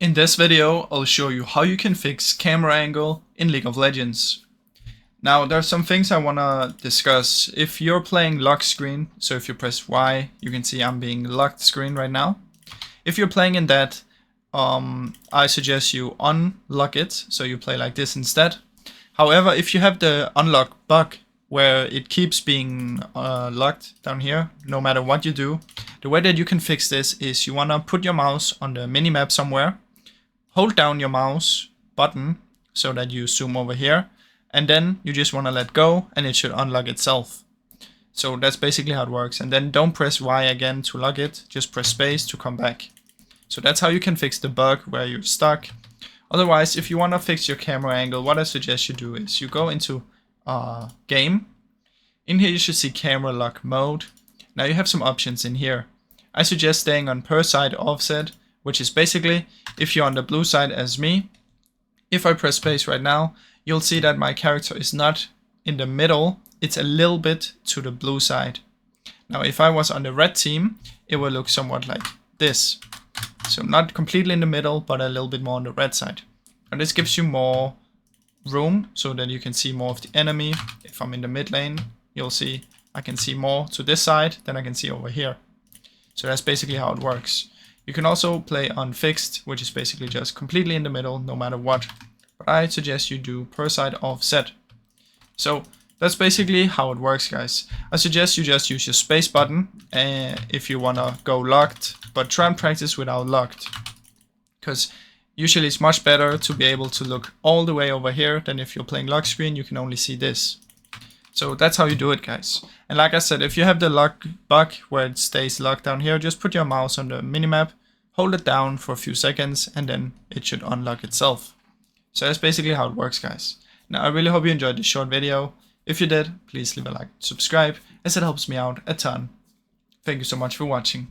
In this video, I'll show you how you can fix camera angle in League of Legends. Now, there are some things I want to discuss. If you're playing lock screen, so if you press Y, you can see I'm being locked screen right now. If you're playing in that, I suggest you unlock it, so you play like this instead. However, if you have the unlock bug, where it keeps being locked down here, no matter what you do, the way that you can fix this is you want to put your mouse on the minimap somewhere, hold down your mouse button so that you zoom over here, and then you just want to let go and it should unlock itself. So that's basically how it works. And then don't press Y again to lock it, just press space to come back. So that's how you can fix the bug where you're stuck. Otherwise, if you want to fix your camera angle, what I suggest you do is you go into game. In here you should see camera lock mode. Now you have some options in here. I suggest staying on per side offset, which is basically if you're on the blue side as me. If I press space right now, you'll see that my character is not in the middle, it's a little bit to the blue side. Now if I was on the red team, it will look somewhat like this. So not completely in the middle, but a little bit more on the red side. And this gives you more room so that you can see more of the enemy. If I'm in the mid lane, you'll see I can see more to this side than I can see over here. So that's basically how it works. You can also play on fixed, which is basically just completely in the middle no matter what. But I suggest you do per side offset. So that's basically how it works, guys. I suggest you just use your space button if you want to go locked, but try and practice without locked, because usually it's much better to be able to look all the way over here than if you're playing lock screen, you can only see this. So that's how you do it, guys. And like I said, if you have the lock bug where it stays locked down here, just put your mouse on the minimap, hold it down for a few seconds, and then it should unlock itself. So that's basically how it works, guys. Now I really hope you enjoyed this short video. If you did, please leave a like, subscribe, as it helps me out a ton. Thank you so much for watching.